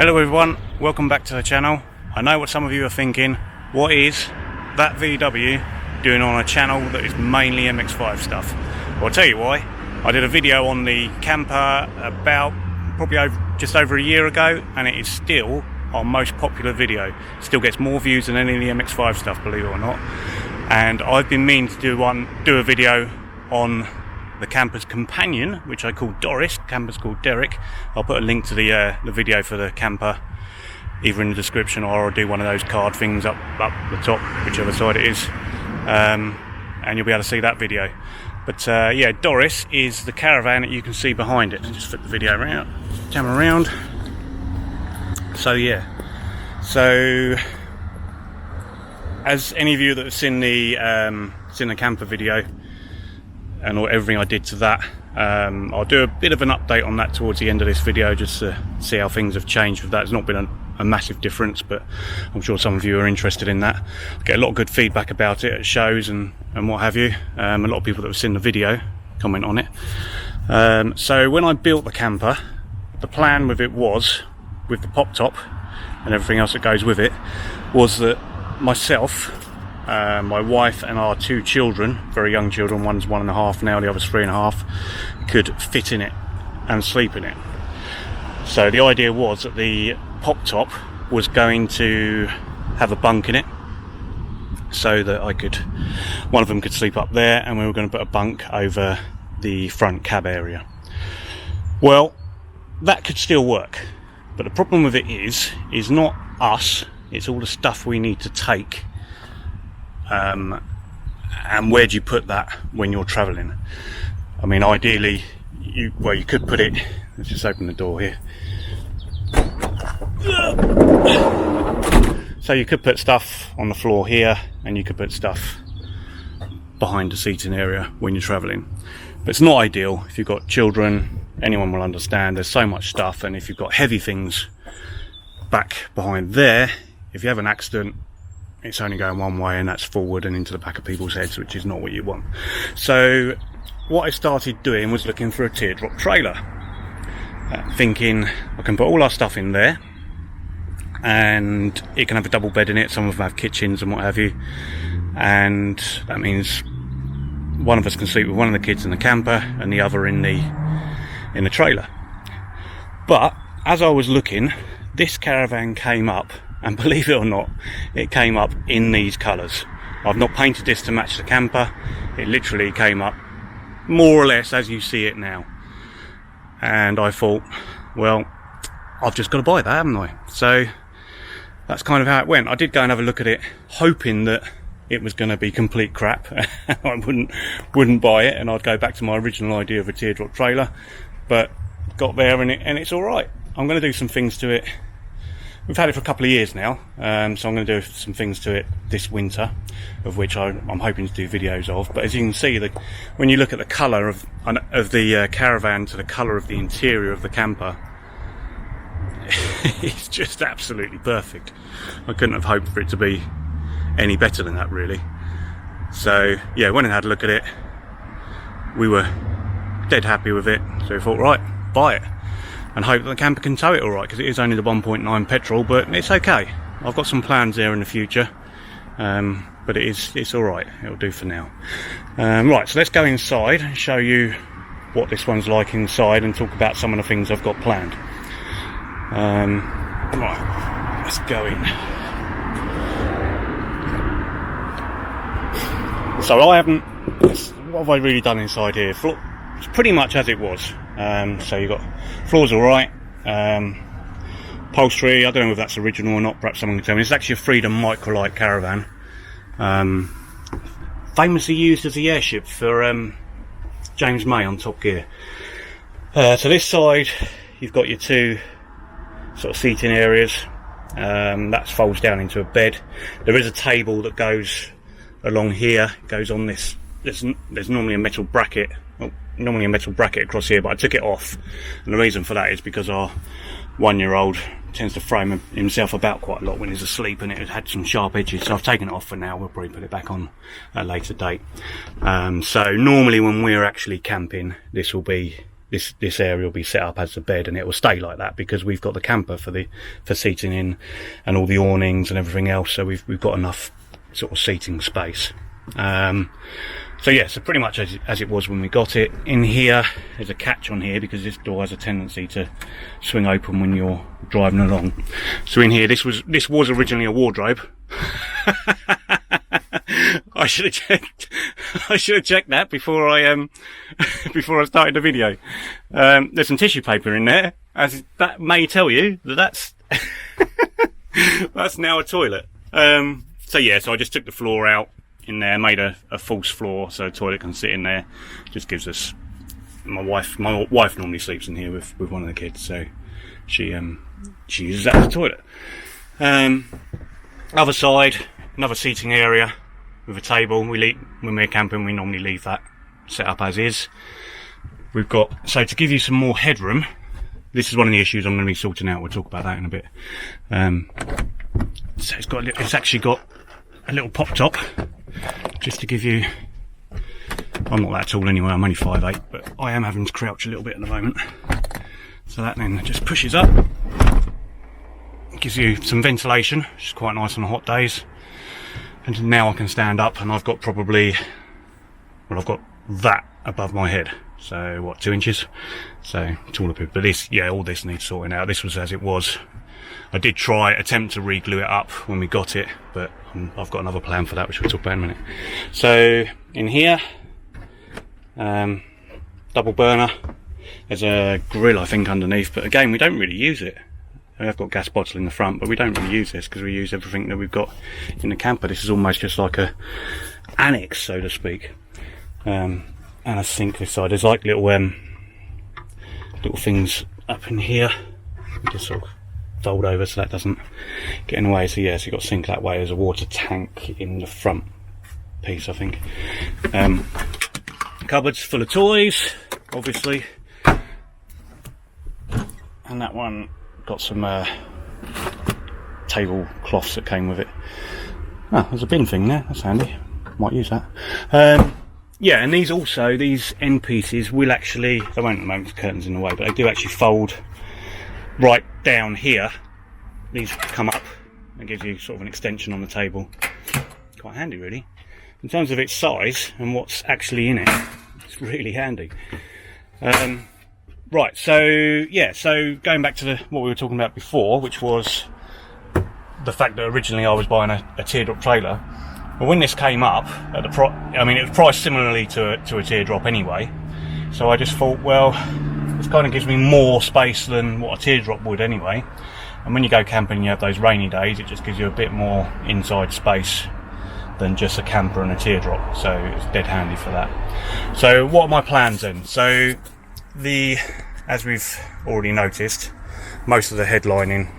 Hello everyone, welcome back to the channel. I know what some of you are thinking, what is that VW doing on a channel that is mainly MX-5 stuff? Well, I'll tell you why. I did a video on the camper about just over a year ago, and it is still our most popular video. Still gets more views than any of the MX-5 stuff, believe it or not. And I've been meaning to do a video on the camper's companion, which I call Doris. The camper's called Derek. I'll put a link to the video for the camper either in the description, or I'll do one of those card things up the top, whichever side it is, and you'll be able to see that video. But yeah, Doris is the Caravan that you can see behind it. Just flip the video around, camera around. So yeah, so as any of you that have seen the camper video and everything I did to that, I'll do a bit of an update on that towards the end of this video, just to see how things have changed with that. It's not been a massive difference, but I'm sure some of you are interested in that. I get a lot of good feedback about it at shows and what have you. A lot of people that have seen the video comment on it. So when I built the camper, the plan with it was, with the pop top and everything else that goes with it, was that myself, my wife and our two children, very young children, one's 1.5 now, the other's 3.5, could fit in it and sleep in it. So the idea was that the pop top was going to have a bunk in it, so that one of them could sleep up there, and we were going to put a bunk over the front cab area. Well, that could still work, but the problem with it is not us, it's all the stuff we need to take. And where do you put that when you're travelling? I mean, ideally, you could put it. Let's just open the door here. So you could put stuff on the floor here, and you could put stuff behind the seating area when you're travelling. But it's not ideal. If you've got children, anyone will understand. There's so much stuff, and if you've got heavy things back behind there, if you have an accident, it's only going one way, and that's forward and into the back of people's heads, which is not what you want. So what I started doing was looking for a teardrop trailer, thinking I can put all our stuff in there, and it can have a double bed in it. Some of them have kitchens and what have you, and that means one of us can sleep with one of the kids in the camper and the other in the trailer. But as I was looking, this Caravan came up, and believe it or not, it came up in these colours. I've not painted this to match the camper. It literally came up more or less as you see it now. And I thought, well, I've just got to buy that, haven't I? So that's kind of how it went. I did go and have a look at it, hoping that it was going to be complete crap. I wouldn't buy it, and I'd go back to my original idea of a teardrop trailer. But got there, and it's all right. I'm going to do some things to it. We've had it for a couple of years now, so I'm going to do some things to it this winter, of which I'm hoping to do videos of. But as you can see, when you look at the colour of the Caravan to the colour of the interior of the camper, it's just absolutely perfect. I couldn't have hoped for it to be any better than that, really. So yeah, went and had a look at it. We were dead happy with it, so we thought, right, buy it. And hope that the camper can tow it alright, because it is only the 1.9 petrol, but it's okay. I've got some plans there in the future, but it's alright, it'll do for now. Right, so let's go inside and show you what this one's like inside, and talk about some of the things I've got planned. Right, let's go in. So what have I really done inside here? It's pretty much as it was. So you've got floors alright, upholstery, I don't know if that's original or not, perhaps someone can tell me. It's actually a Freedom Microlite Caravan, famously used as the airship for James May on Top Gear. So this side you've got your two sort of seating areas, that folds down into a bed. There is a table that goes along here, goes on this. There's normally a metal bracket across here, but I took it off, and the reason for that is because our 1-year-old tends to frame himself about quite a lot when he's asleep, and it had some sharp edges, so I've taken it off for now. We'll probably put it back on at a later date. So normally when we're actually camping, this will be this area will be set up as the bed, and it will stay like that because we've got the camper for seating in, and all the awnings and everything else. So we've got enough sort of seating space. So yeah, so pretty much as it was when we got it. In here, there's a catch on here because this door has a tendency to swing open when you're driving along. So in here, this was originally a wardrobe. I should have checked that before I started the video. There's some tissue paper in there, as that may tell you that's that's now a toilet. So yeah, so I just took the floor out in there, made a false floor so a toilet can sit in there. Just gives us, my wife normally sleeps in here with one of the kids, so she uses that as a toilet. Other side, another seating area with a table. When we're camping, we normally leave that set up as is. We've got, so to give you some more headroom, this is one of the issues I'm going to be sorting out. We'll talk about that in a bit. So it's actually got a little pop top, just to give you, I'm not that tall anyway, I'm only 5'8", but I am having to crouch a little bit at the moment. So that then just pushes up, gives you some ventilation, which is quite nice on hot days. And now I can stand up, and I've got I've got that above my head. So what, 2 inches? So taller people. But this, yeah, all this needs sorting out. This was as it was. I did attempt to re-glue it up when we got it, but I've got another plan for that, which we'll talk about in a minute. So in here, double burner. There's a grill, I think, underneath, but again, we don't really use it. I've got a gas bottle in the front, but we don't really use this because we use everything that we've got in the camper. This is almost just like a annex, so to speak. And a sink this side. There's like little things up in here. You just sort of fold over so that doesn't get in the way. So yeah, so you've got a sink that way. There's a water tank in the front piece, I think. Cupboards full of toys, obviously. And that one got some tablecloths that came with it. Ah, there's a bin thing there, that's handy. Might use that. Yeah, and these end pieces will actually, they won't at the moment, the curtain's in the way, but they do actually fold right down here. These come up and gives you sort of an extension on the table. Quite handy, really. In terms of its size and what's actually in it, it's really handy. Right, so yeah, so going back to what we were talking about before, which was the fact that originally I was buying a teardrop trailer. Well, when this came up at it was priced similarly to a teardrop anyway. So I just thought, well, this kind of gives me more space than what a teardrop would anyway. And when you go camping and you have those rainy days, it just gives you a bit more inside space than just a camper and a teardrop. So it's dead handy for that. So what are my plans then? So as we've already noticed, most of the headlining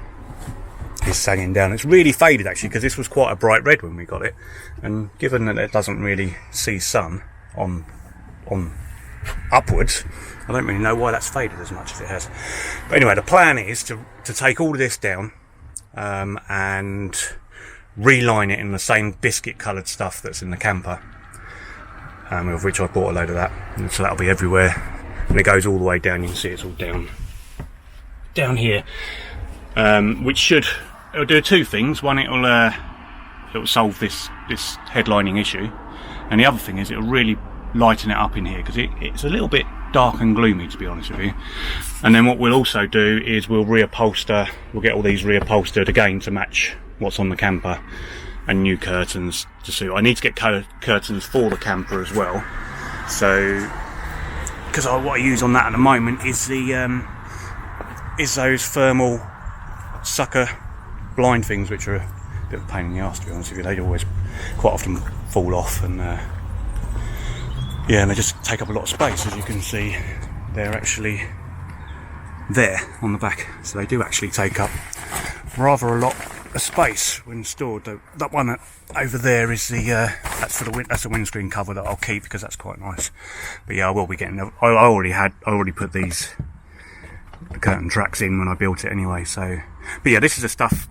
is sagging down. It's really faded actually, because this was quite a bright red when we got it, and given that it doesn't really see sun on upwards, I don't really know why that's faded as much as it has. But anyway, the plan is to take all of this down and reline it in the same biscuit coloured stuff that's in the camper, of which I bought a load of that, and so that'll be everywhere. And it goes all the way down. You can see it's all down here, which it'll do two things. One, it'll solve this headlining issue, and the other thing is it'll really lighten it up in here, because it's a little bit dark and gloomy, to be honest with you. And then what we'll also do is we'll get all these reupholstered again to match what's on the camper, and new curtains to suit. I need to get curtains for the camper as well, so because what I use on that at the moment is those thermal sucker blind things, which are a bit of a pain in the arse, to be honest with you. They always quite often fall off, and yeah, and they just take up a lot of space. As you can see, they're actually there on the back, so they do actually take up rather a lot of space when stored. That one over there is that's the windscreen cover that I'll keep, because that's quite nice. But yeah, I will be getting. I already put the curtain tracks in when I built it anyway. So, but yeah, this is the stuff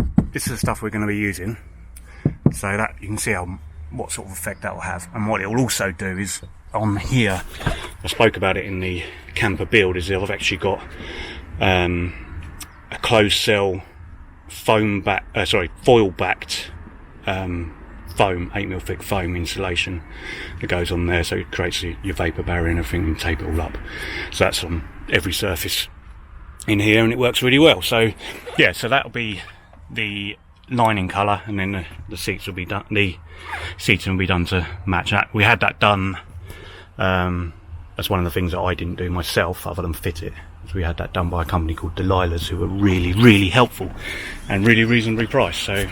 we're going to be using. So that you can see what sort of effect that will have, and what it will also do is on here I spoke about it in the camper build, is that I've actually got a closed cell foil backed foam, 8mm thick foam insulation that goes on there, so it creates your vapor barrier and everything, and tape it all up. So that's on every surface in here, and it works really well. So yeah, so that'll be the lining colour, and then the seats will be done. The seating will be done to match that. We had that done. That's one of the things that I didn't do myself, other than fit it. We had that done by a company called Delilah's, who were really helpful and really reasonably priced. So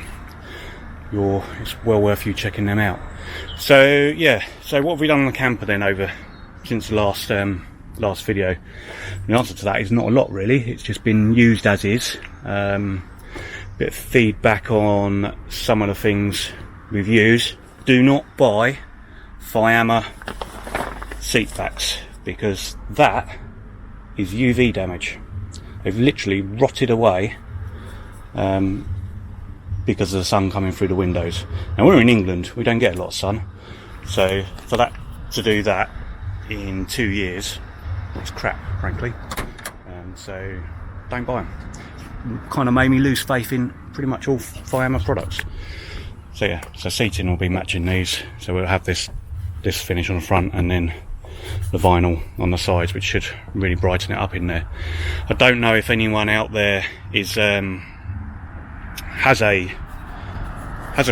it's well worth you checking them out. So yeah, so what have we done on the camper then over since the last video? The answer to that is not a lot really. It's just been used as is. Bit of feedback on some of the things we've used. Do not buy Fiamma seat backs, because that is UV damage. They've literally rotted away because of the sun coming through the windows. Now we're in England, we don't get a lot of sun, so to do that in 2 years, it's crap, frankly. So don't buy them. Kind of made me lose faith in pretty much all Fiamma products. So yeah, so seating will be matching these. So we'll have this finish on the front, and then the vinyl on the sides, which should really brighten it up in there. I don't know if anyone out there is has a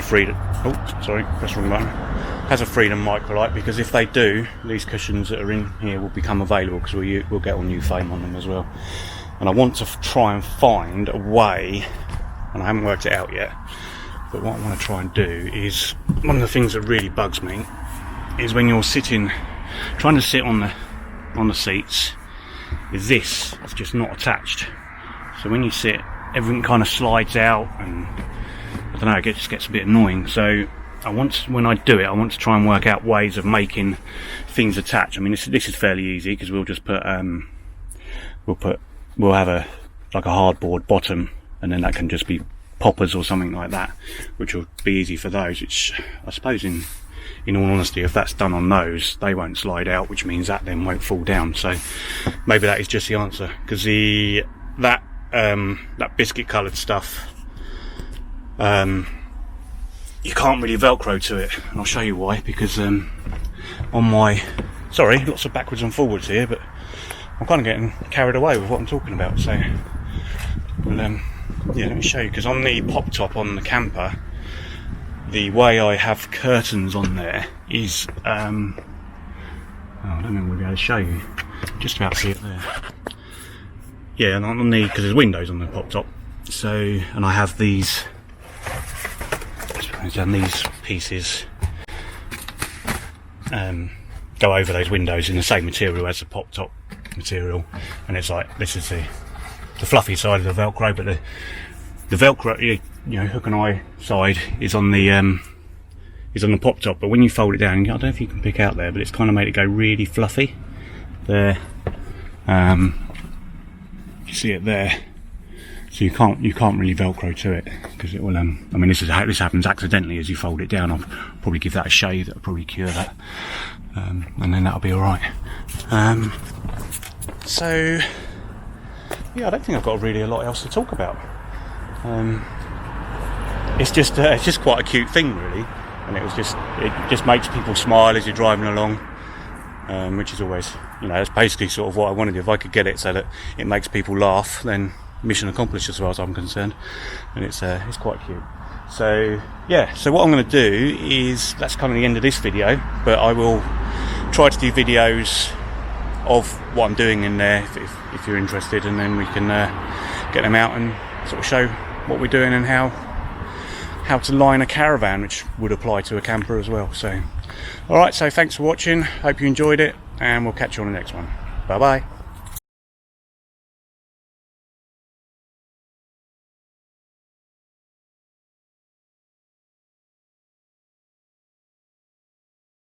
Freedom. Oh, sorry, press the wrong button. Has a Freedom Microlite, because if they do, these cushions that are in here will become available, because we'll get all new foam on them as well. And I want to try and find a way, and I haven't worked it out yet, but what I want to try and do is, one of the things that really bugs me is when you're trying to sit on the seats, is this it's just not attached. So when you sit, everything kind of slides out, and I don't know, it just gets a bit annoying. So when I do it, I want to try and work out ways of making things attach. I mean, this is fairly easy, because we'll just put we'll have a hardboard bottom, and then that can just be poppers or something like that, which will be easy for those. Which I suppose in all honesty, if that's done on those, they won't slide out, which means that then won't fall down. So maybe that is just the answer, because that biscuit coloured stuff, you can't really velcro to it, and I'll show you why. Because sorry, lots of backwards and forwards here, but I'm kind of getting carried away with what I'm talking about. So yeah, let me show you, because on the pop top on the camper, the way I have curtains on there is I don't know if we'll be able to show you. Just about see it there. Yeah, and on the, because there's windows on the pop top. So, and I have these, and these pieces go over those windows in the same material as the pop top material, and it's like, this is the fluffy side of the Velcro, but the Velcro, you know, hook and eye side is on the pop top. But when you fold it down, I don't know if you can pick out there, but it's kind of made it go really fluffy there. You see it there, so you can't really Velcro to it, because it will. I mean, this happens accidentally as you fold it down. I'll probably give that a shave. That'll probably cure that, and then that'll be all right. So yeah, I don't think I've got really a lot else to talk about. It's just quite a cute thing, really, and it just makes people smile as you're driving along, which is always, you know, that's basically sort of what I want to do. If I could get it so that it makes people laugh, then mission accomplished as far as I'm concerned. And it's quite cute. So yeah, so what I'm going to do is, that's kind of the end of this video, but I will try to do videos of what I'm doing in there if you're interested, and then we can get them out and sort of show what we're doing and how to line a caravan, which would apply to a camper as well. So alright, so thanks for watching, hope you enjoyed it, and we'll catch you on the next one. Bye bye.